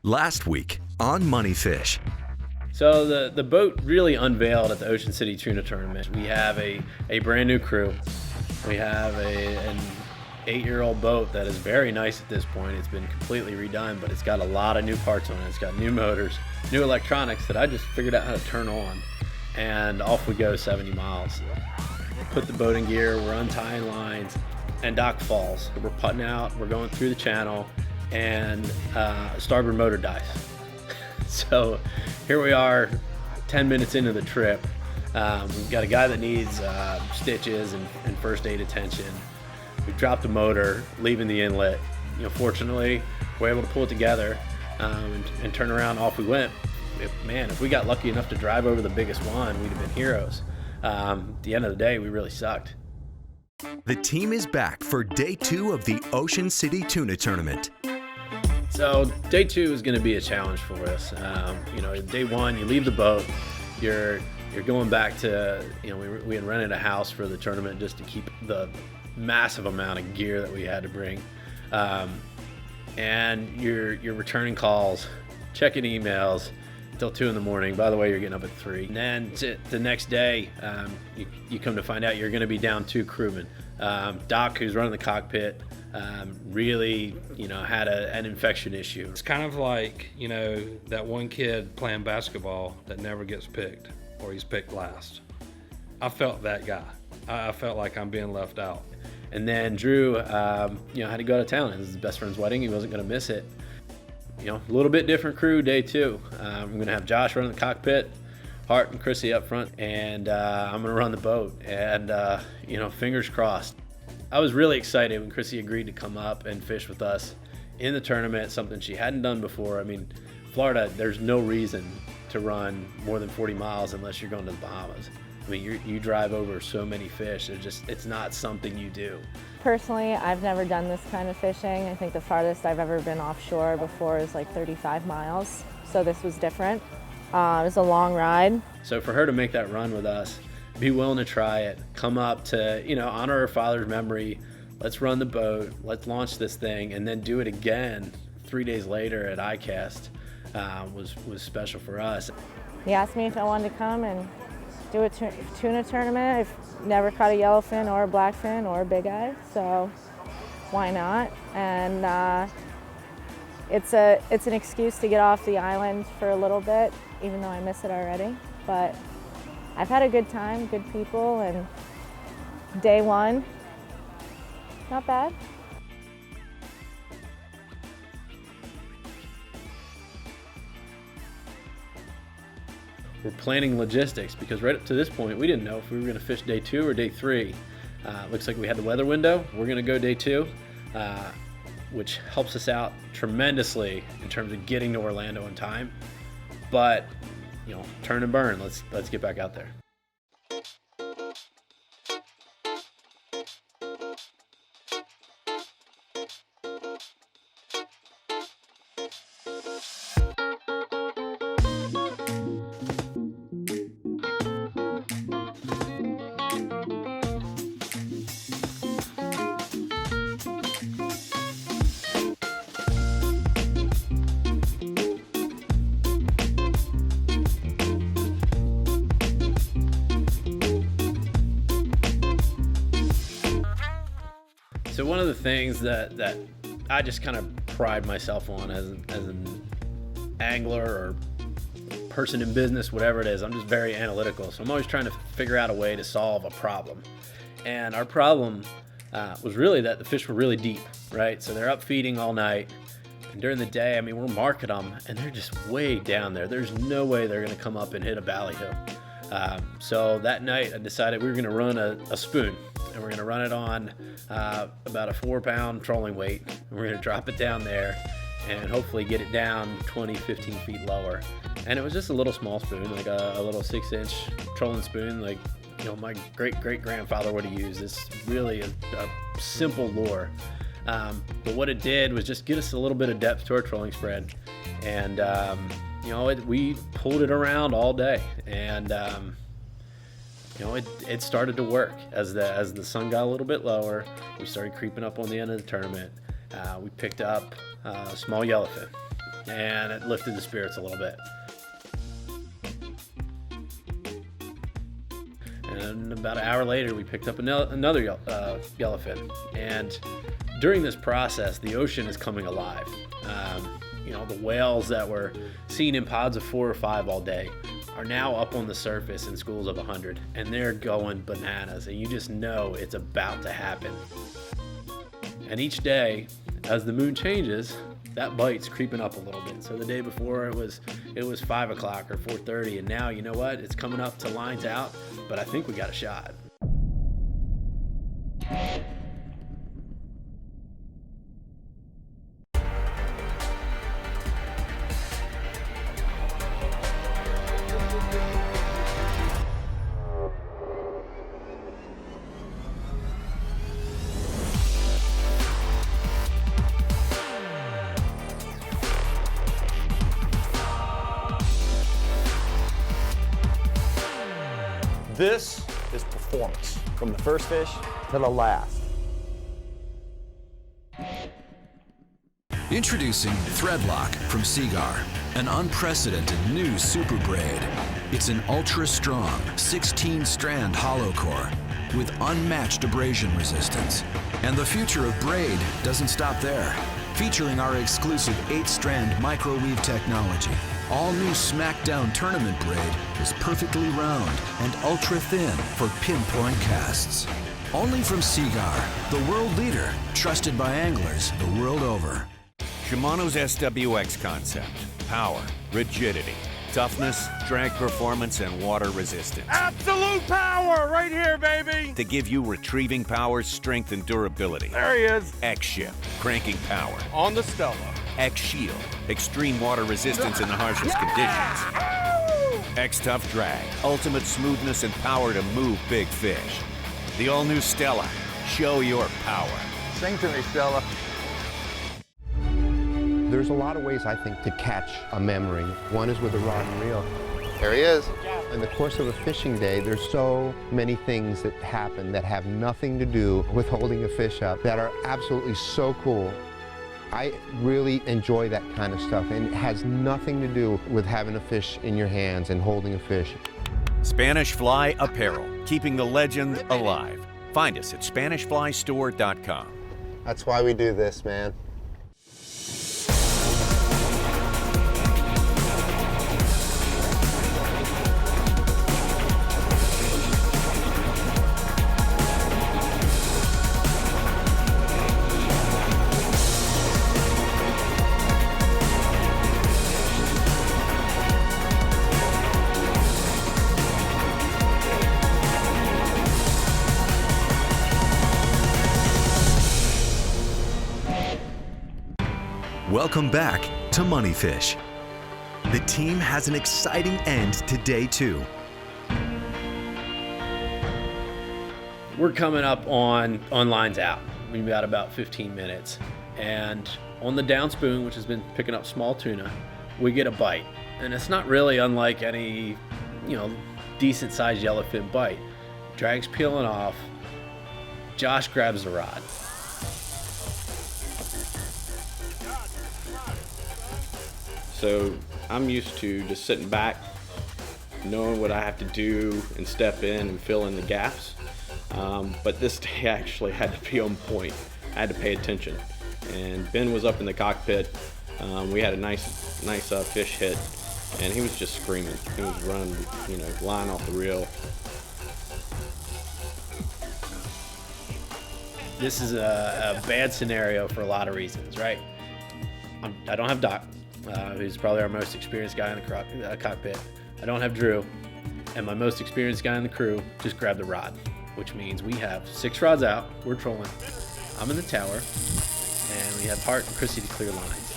Last week on MoneyFish. So the boat really unveiled at the Ocean City Tuna Tournament. We have a brand new crew. We have an 8-year-old boat that is very nice at this point. It's been completely redone, but it's got a lot of new parts on it. It's got new motors, new electronics that I just figured out how to turn on. And off we go 70 miles. Put the boat in gear, we're untying lines, and dock falls. We're putting out, we're going through the channel, and starboard motor dies. So here we are 10 minutes into the trip. We've got a guy that needs stitches and first aid attention. We've dropped the motor, leaving the inlet. Fortunately, we're able to pull it together and turn around. Off we went. If we got lucky enough to drive over the biggest one, we'd have been heroes. At the end of the day, we really sucked. The team is back for day 2 of the Ocean City Tuna Tournament. So day 2 is going to be a challenge for us. Day 1, you leave the boat. You're going back to, we had rented a house for the tournament just to keep the massive amount of gear that we had to bring. And you're returning calls, checking emails until 2 in the morning. By the way, you're getting up at 3. And then the next day, you come to find out you're going to be down 2 crewmen. Doc, who's running the cockpit, really, had an infection issue. It's kind of like, that one kid playing basketball that never gets picked, or he's picked last. I felt that guy. I felt like I'm being left out. And then Drew, had to go to town. It was his best friend's wedding. He wasn't going to miss it. A little bit different crew day 2. I'm going to have Josh running the cockpit, Hart and Chrissy up front, and I'm going to run the boat. And, fingers crossed. I was really excited when Chrissy agreed to come up and fish with us in the tournament, something she hadn't done before. I mean, Florida, there's no reason to run more than 40 miles unless you're going to the Bahamas. I mean, you drive over so many fish. It's not something you do. Personally, I've never done this kind of fishing. I think the farthest I've ever been offshore before is like 35 miles. So this was different. It was a long ride. So for her to make that run with us, be willing to try it, come up to, honor her father's memory, let's run the boat, let's launch this thing, and then do it again 3 days later at ICAST was special for us. He asked me if I wanted to come and do a tuna tournament. I've never caught a yellowfin or a blackfin or a big eye, so why not? And it's an excuse to get off the island for a little bit, even though I miss it already. But I've had a good time, good people, and day 1, not bad. We're planning logistics because right up to this point, we didn't know if we were going to fish day 2 or day 3. Looks like we had the weather window. We're going to go day 2, which helps us out tremendously in terms of getting to Orlando in time. But, turn and burn. Let's get back out there. So one of the things that I just kind of pride myself on as an angler or person in business, whatever it is, I'm just very analytical. So I'm always trying to figure out a way to solve a problem. And our problem was really that the fish were really deep, right? So they're up feeding all night. And during the day, we're marking them and they're just way down there. There's no way they're going to come up and hit a ballyhoo. So that night I decided we were going to run a spoon. And we're going to run it on about a 4-pound trolling weight. And we're going to drop it down there and hopefully get it down 20, 15 feet lower. And it was just a little small spoon, like a little 6-inch trolling spoon, like my great-great-grandfather would have used. It's really a simple lure. But what it did was just get us a little bit of depth to our trolling spread. And, we pulled it around all day. And, it started to work as the sun got a little bit lower. We started creeping up on the end of the tournament. We picked up a small yellowfin, and it lifted the spirits a little bit. And about an hour later, we picked up another yellowfin. And during this process, the ocean is coming alive. The whales that were seen in pods of 4 or 5 all day are now up on the surface in schools of 100, and they're going bananas, and you just know it's about to happen. And each day, as the moon changes, that bite's creeping up a little bit. So the day before it was 5 o'clock or 4:30, and now you know what? It's coming up to lines out, but I think we got a shot. This is performance, from the first fish to the last. Introducing Threadlock from Seagar, an unprecedented new super braid. It's an ultra-strong 16-strand hollow core with unmatched abrasion resistance. And the future of braid doesn't stop there. Featuring our exclusive 8-strand microweave technology, all new SmackDown tournament braid is perfectly round and ultra-thin for pinpoint casts. Only from Seagar, the world leader, trusted by anglers the world over. Shimano's SWX concept: power, rigidity, toughness, drag performance, and water resistance. Absolute power right here, baby! To give you retrieving power, strength, and durability. There he is. X-Shift, cranking power. On the Stella. X-Shield, extreme water resistance in the harshest conditions. X-Tough drag, ultimate smoothness and power to move big fish. The all-new Stella, show your power. Sing to me, Stella. There's a lot of ways, I think, to catch a memory. One is with a rod and reel. There he is. In the course of a fishing day, there's so many things that happen that have nothing to do with holding a fish up that are absolutely so cool. I really enjoy that kind of stuff, and it has nothing to do with having a fish in your hands and holding a fish. Spanish Fly Apparel, keeping the legend alive. Find us at SpanishFlyStore.com. That's why we do this, man. Welcome back to MoneyFish. The team has an exciting end to day 2. We're coming up on lines out. We've got about 15 minutes. And on the down spoon, which has been picking up small tuna, we get a bite. And it's not really unlike any, decent sized yellowfin bite. Drag's peeling off. Josh grabs the rod. So I'm used to just sitting back, knowing what I have to do and step in and fill in the gaps. But this day I actually had to be on point. I had to pay attention. And Ben was up in the cockpit. We had a nice fish hit, and he was just screaming. He was running, line off the reel. This is a bad scenario for a lot of reasons, right? I don't have Doc, who's probably our most experienced guy in the cockpit. I don't have Drew, and my most experienced guy in the crew just grabbed the rod, which means we have 6 rods out. We're trolling. I'm in the tower, and we have Hart and Chrissy to clear lines.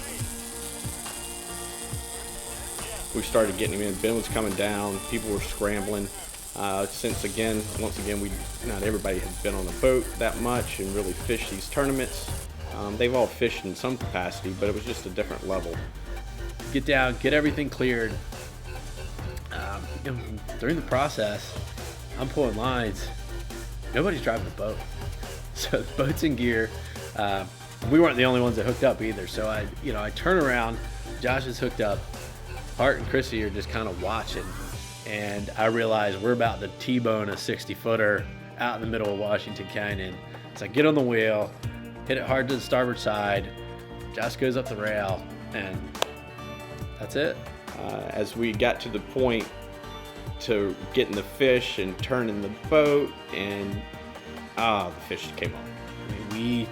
We started getting him in. Ben was coming down. People were scrambling. Once again, not everybody has been on a boat that much and really fished these tournaments. They've all fished in some capacity, but it was just a different level. Get down, get everything cleared. During the process, I'm pulling lines. Nobody's driving the boat. So the boat's in gear. We weren't the only ones that hooked up either. So I turn around, Josh is hooked up, Hart and Chrissy are just kind of watching, and I realize we're about to T-bone a 60-footer out in the middle of Washington Canyon. So I get on the wheel, hit it hard to the starboard side, Josh goes up the rail, and that's it. As we got to the point to getting the fish and turning the boat, and the fish came on. I mean, we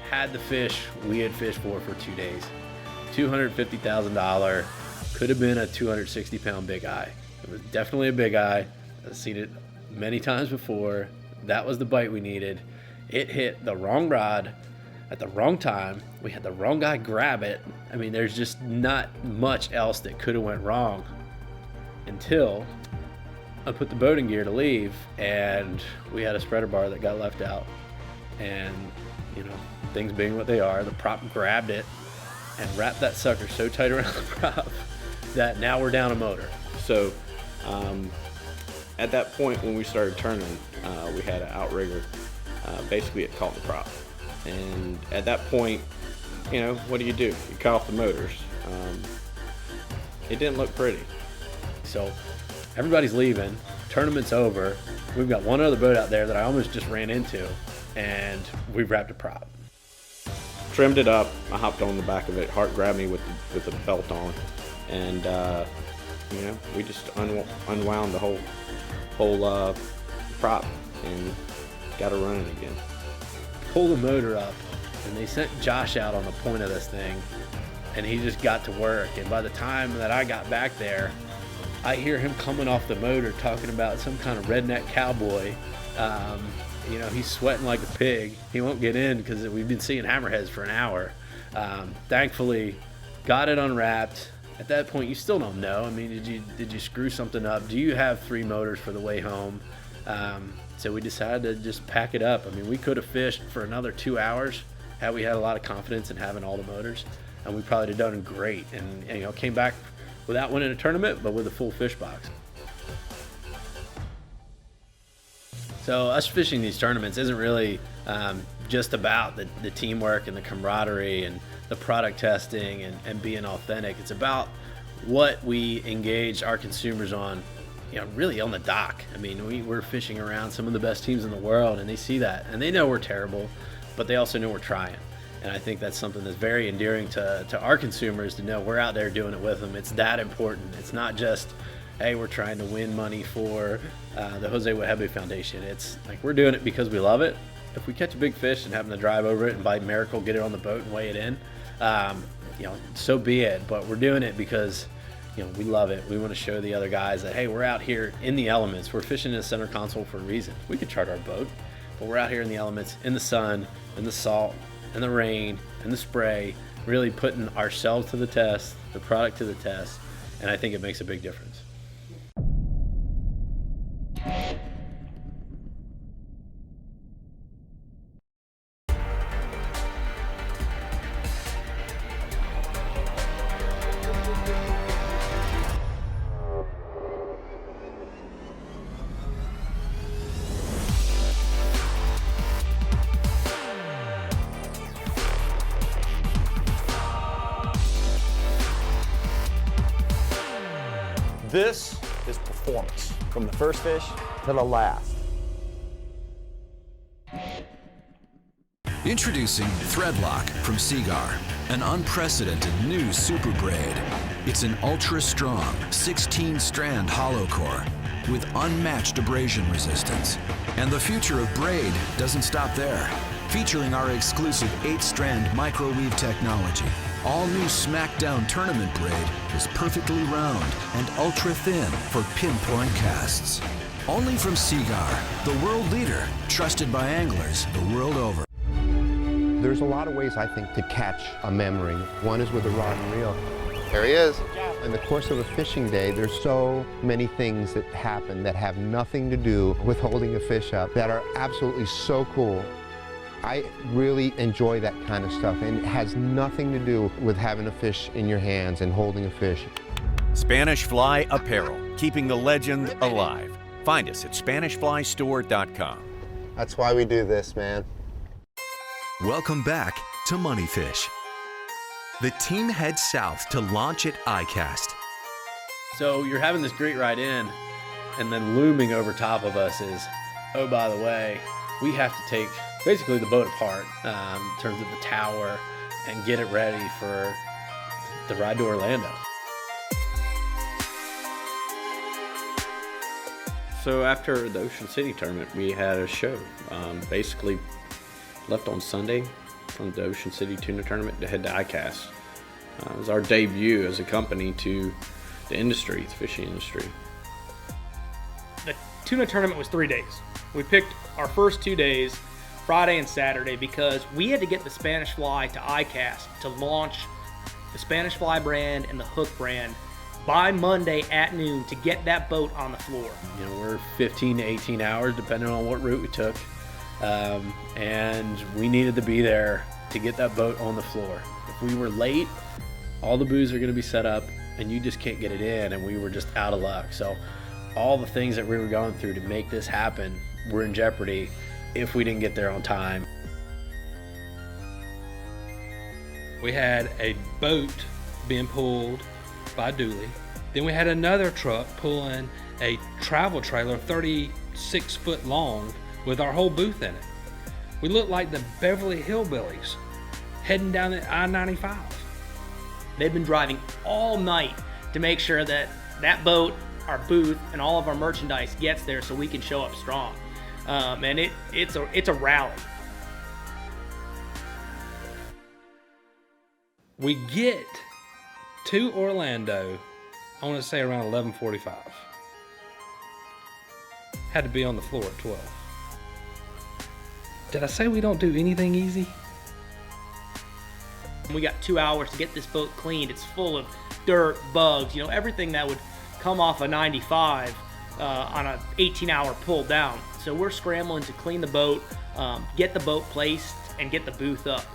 had the fish we had fished for 2 days. $250,000, could have been a 260-pound big eye. It was definitely a big eye. I've seen it many times before. That was the bite we needed. It hit the wrong rod at the wrong time. We had the wrong guy grab it. I mean, there's just not much else that could have went wrong until I put the boat in gear to leave, and we had a spreader bar that got left out. And, things being what they are, the prop grabbed it and wrapped that sucker so tight around the prop that now we're down a motor. So at that point when we started turning, we had an outrigger. Basically it caught the prop. And at that point, what do? You cut off the motors. It didn't look pretty. So everybody's leaving, tournament's over. We've got one other boat out there that I almost just ran into, and we wrapped a prop. Trimmed it up. I hopped on the back of it. Hart grabbed me with the belt on, and we just unwound the whole prop and got it running again. Pull the motor up, and they sent Josh out on the point of this thing, and he just got to work. And by the time that I got back there, I hear him coming off the motor talking about some kind of redneck cowboy. He's sweating like a pig. He won't get in because we've been seeing hammerheads for an hour. Thankfully, got it unwrapped. At that point, you still don't know. I mean, did you screw something up? Do you have 3 motors for the way home? So we decided to just pack it up. I mean, we could have fished for another 2 hours had we had a lot of confidence in having all the motors, and we probably would have done great. And came back without winning a tournament, but with a full fish box. So us fishing these tournaments isn't really just about the teamwork and the camaraderie and the product testing and being authentic. It's about what we engage our consumers on, really on the dock. I mean, we're fishing around some of the best teams in the world, and they see that, and they know we're terrible, but they also know we're trying. And I think that's something that's very endearing to our consumers, to know we're out there doing it with them. It's that important. It's not just, hey, we're trying to win money for the Jose Wehebe Foundation. It's like we're doing it because we love it. If we catch a big fish and happen to drive over it and by miracle get it on the boat and weigh it in, so be it. But we're doing it because we love it. We want to show the other guys that, hey, we're out here in the elements. We're fishing in a center console for a reason. We could chart our boat, but we're out here in the elements, in the sun, in the salt, in the rain, in the spray, really putting ourselves to the test, the product to the test, and I think it makes a big difference. This is performance, from the first fish to the last. Introducing Threadlock from Seagar, an unprecedented new super braid. It's an ultra-strong 16-strand hollow core with unmatched abrasion resistance. And the future of braid doesn't stop there. Featuring our exclusive 8-strand microweave technology, all new Smackdown tournament braid is perfectly round and ultra-thin for pinpoint casts. Only from Seagar, the world leader, trusted by anglers the world over. There's a lot of ways, I think, to catch a memory. One is with a rod and reel. There he is. In the course of a fishing day, there's so many things that happen that have nothing to do with holding a fish up that are absolutely so cool. I really enjoy that kind of stuff, and it has nothing to do with having a fish in your hands and holding a fish. Spanish Fly Apparel, keeping the legend alive. Find us at SpanishFlyStore.com. That's why we do this, man. Welcome back to MoneyFish. The team heads south to launch at ICAST. So you're having this great ride in, and then looming over top of us is, oh, by the way, we have to take basically the boat apart in terms of the tower and get it ready for the ride to Orlando. So after the Ocean City tournament, we had a show. Basically left on Sunday from the Ocean City tuna tournament to head to ICAST. It was our debut as a company to the industry, the fishing industry. The tuna tournament was 3 days. We picked our first 2 days, Friday and Saturday, because we had to get the Spanish Fly to ICAST to launch the Spanish Fly brand and the Hook brand by Monday at noon to get that boat on the floor. You know, we're 15 to 18 hours, depending on what route we took. And we needed to be there to get that boat on the floor. If we were late, all the booths are going to be set up and you just can't get it in, and we were just out of luck. So all the things that we were going through to make this happen were in jeopardy if we didn't get there on time. We had a boat being pulled by Dooley. Then we had another truck pulling a travel trailer 36 foot long with our whole booth in it. We looked like the Beverly Hillbillies heading down the I-95. They've been driving all night to make sure that that boat, our booth, and all of our merchandise gets there so we can show up strong. And it's a rally. We get to Orlando, I want to say around 11:45. Had to be on the floor at 12. Did I say we don't do anything easy? We got 2 hours to get this boat cleaned. It's full of dirt, bugs, you know, everything that would come off a 95 on an 18-hour pull down. So we're scrambling to clean the boat, get the boat placed, and get the booth up.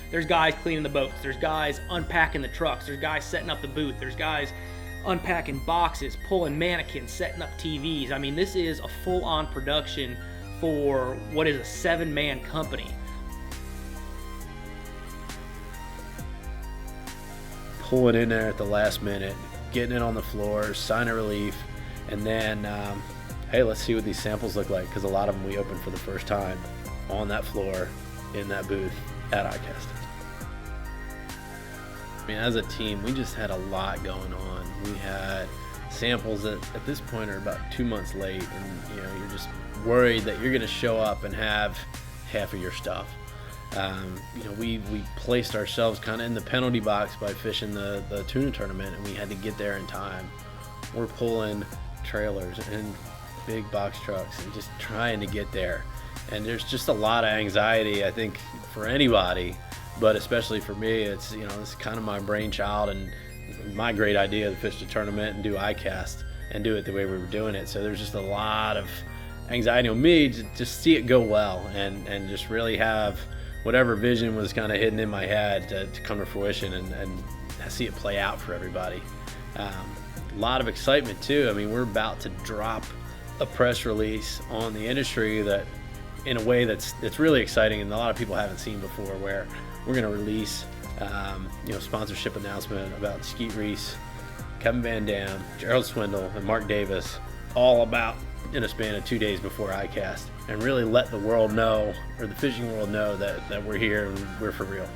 There's guys cleaning the boats. There's guys unpacking the trucks. There's guys setting up the booth. There's guys unpacking boxes, pulling mannequins, setting up TVs. I mean, this is a full-on production for what is a 7-man company. Pulling in there at the last minute, getting it on the floor, sign of relief, and then, hey, let's see what these samples look like, because a lot of them we opened for the first time on that floor, in that booth at ICAST. I mean, as a team, we just had a lot going on. We had samples that at this point are about 2 months late, and you know, you're just worried that you're going to show up and have half of your stuff. You know, we placed ourselves kind of in the penalty box by fishing the tuna tournament, and we had to get there in time. We're pulling trailers and big box trucks and just trying to get there. And there's just a lot of anxiety, I think, for anybody, but especially for me. It's, you know, this is kind of my brainchild and my great idea to fish the tournament and do ICAST and do it the way we were doing it. So there's just a lot of anxiety on me to just see it go well and just really have whatever vision was kind of hidden in my head to come to fruition and see it play out for everybody. A lot of excitement too. I mean, we're about to drop a press release on the industry that, in a way that's really exciting and a lot of people haven't seen before, where we're going to release you know, sponsorship announcement about Skeet Reese, Kevin Van Dam, Gerald Swindle, and Mark Davis, all about in a span of 2 days before ICAST, and really let the world know, or the fishing world know, that we're here and we're for real.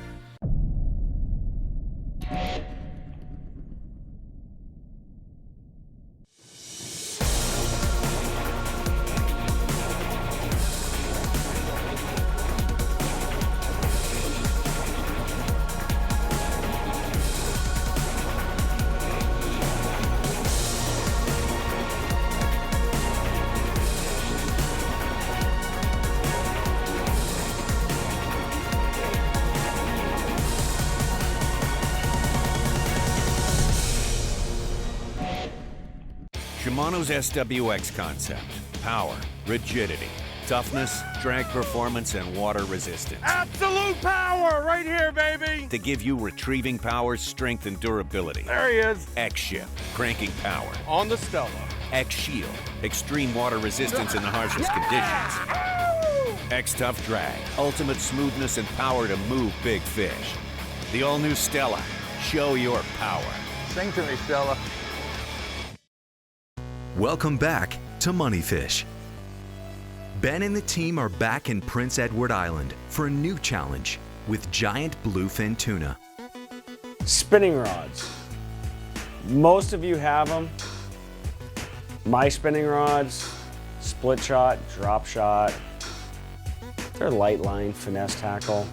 Shimano's SWX concept: power, rigidity, toughness, drag performance, and water resistance. Absolute power right here, baby. To give you retrieving power, strength, and durability. There he is. X-Ship, cranking power. On the Stella. X-Shield, extreme water resistance in the harshest conditions. X-Tough Drag, ultimate smoothness and power to move big fish. The all-new Stella, show your power. Sing to me, Stella. Welcome back to MoneyFish. Ben and the team are back in Prince Edward Island for a new challenge with giant bluefin tuna. Spinning rods. Most of you have them. My spinning rods, split shot, drop shot. They're light line, finesse tackle.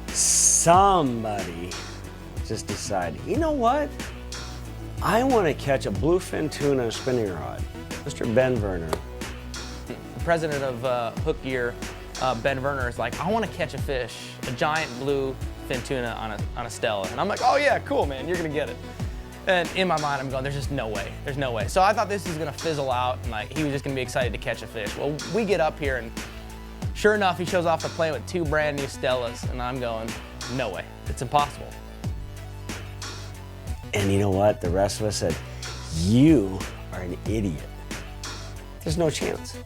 Somebody just decided, you know what? I want to catch a bluefin tuna spinning rod. Mr. Ben Werner. The president of Hook Gear, Ben Werner, is like, I want to catch a fish, a giant bluefin tuna on a Stella. And I'm like, oh yeah, cool, man, you're going to get it. And in my mind, I'm going, there's just no way. There's no way. So I thought this was going to fizzle out, and like he was just going to be excited to catch a fish. Well, we get up here, and sure enough, he shows off the plane with 2 brand new Stellas, and I'm going, no way. It's impossible. And you know what? The rest of us said, you are an idiot. There's no chance.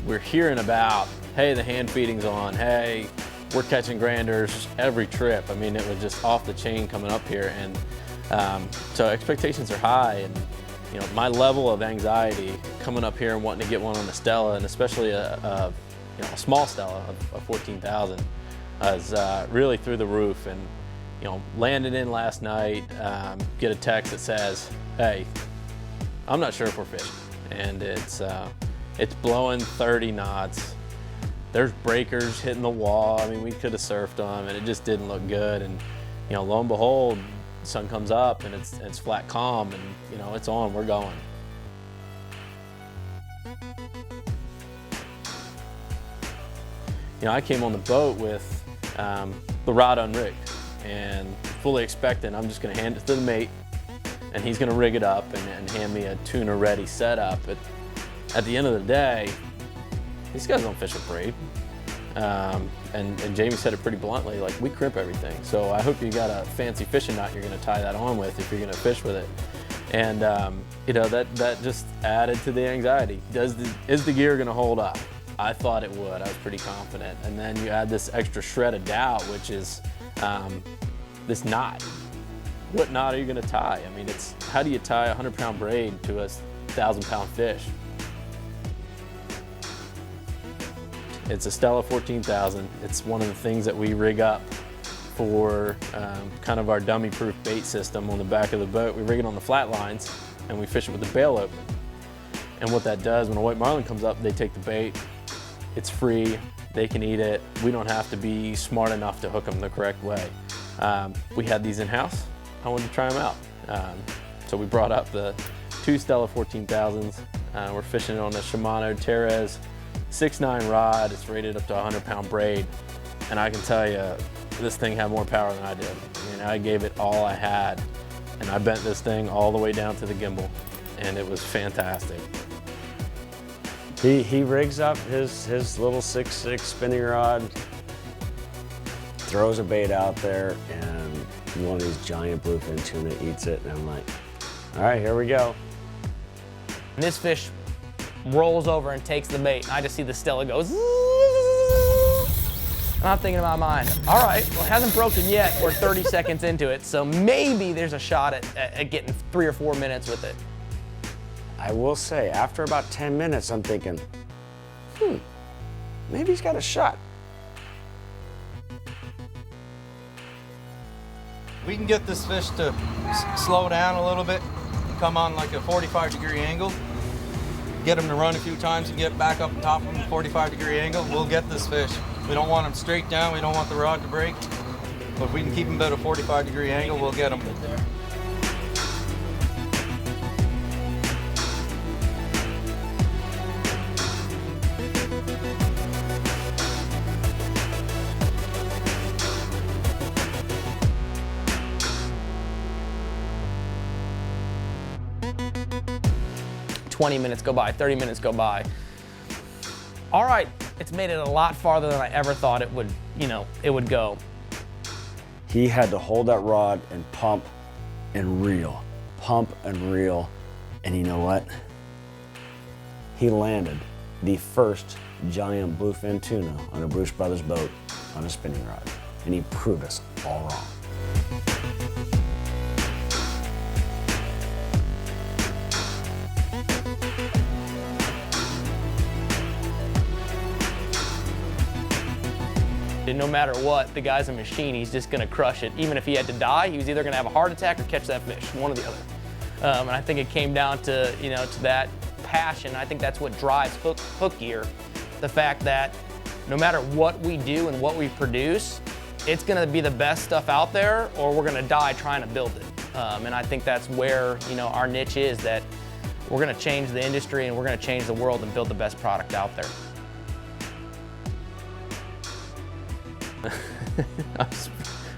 We're hearing about, hey, the hand feeding's on, hey, we're catching granders every trip. I mean, it was just off the chain coming up here, and so expectations are high, and you know, my level of anxiety coming up here and wanting to get one on a Stella, and especially a small Stella of 14,000, is really through the roof. And you know, landed in last night, get a text that says, hey, I'm not sure if we're fishing, and it's blowing 30 knots. There's breakers hitting the wall. I mean, we could have surfed them, and it just didn't look good. And you know, lo and behold, the sun comes up, and it's flat calm, and you know, it's on. We're going. You know, I came on the boat with the rod unrigged and fully expecting I'm just going to hand it to the mate, and he's going to rig it up and hand me a tuna-ready setup. But at the end of the day, these guys don't fish with braid. And Jamie said it pretty bluntly, like, we crimp everything. So I hope you got a fancy fishing knot you're going to tie that on with if you're going to fish with it. And you know, that just added to the anxiety. Is the gear going to hold up? I thought it would. I was pretty confident. And then you add this extra shred of doubt, which is this knot. What knot are you going to tie? I mean, it's how do you tie a 100-pound braid to a 1,000-pound fish? It's a Stella 14,000. It's one of the things that we rig up for kind of our dummy-proof bait system on the back of the boat. We rig it on the flat lines, and we fish it with the bail open. And what that does, when a white marlin comes up, they take the bait. It's free. They can eat it. We don't have to be smart enough to hook them the correct way. We had these in-house. I wanted to try them out. So we brought up the 2 Stella 14,000s. We're fishing on a Shimano Teres 6.9 rod. It's rated up to 100-pound braid. And I can tell you, this thing had more power than I did. I mean, I gave it all I had, and I bent this thing all the way down to the gimbal, and it was fantastic. He rigs up his little 6.6 spinning rod, throws a bait out there, and one of these giant bluefin tuna eats it, and I'm like, all right, here we go. And this fish rolls over and takes the bait, and I just see the Stella go zzz. And I'm thinking in my mind, all right, well, it hasn't broken yet. We're 30 seconds into it, so maybe there's a shot at getting 3 or 4 minutes with it. I will say, after about 10 minutes, I'm thinking, maybe he's got a shot. We can get this fish to slow down a little bit, come on like a 45-degree angle, get him to run a few times and get back up on top of him, 45-degree angle. We'll get this fish. We don't want him straight down. We don't want the rod to break. But if we can keep him at a 45-degree angle, we'll get him. 20 minutes go by, 30 minutes go by. All right, it's made it a lot farther than I ever thought it would, it would go. He had to hold that rod and pump and reel. pump and reel. And you know what? He landed the first giant bluefin tuna on a Bruce Brothers boat on a spinning rod. And he proved us all wrong. And no matter what, the guy's a machine. He's just going to crush it. Even if he had to die, he was either going to have a heart attack or catch that fish, one or the other. And I think it came down to, to that passion. I think that's what drives hook gear. The fact that no matter what we do and what we produce, it's going to be the best stuff out there, or we're going to die trying to build it. And I think that's where, our niche is, that we're going to change the industry and we're going to change the world and build the best product out there.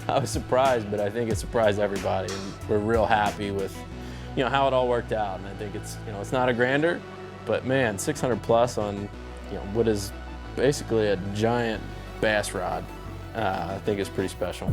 I was surprised, but I think it surprised everybody, and we're real happy with, how it all worked out. And I think it's, it's not a grandeur, but man, 600 plus on, what is basically a giant bass rod, I think is pretty special.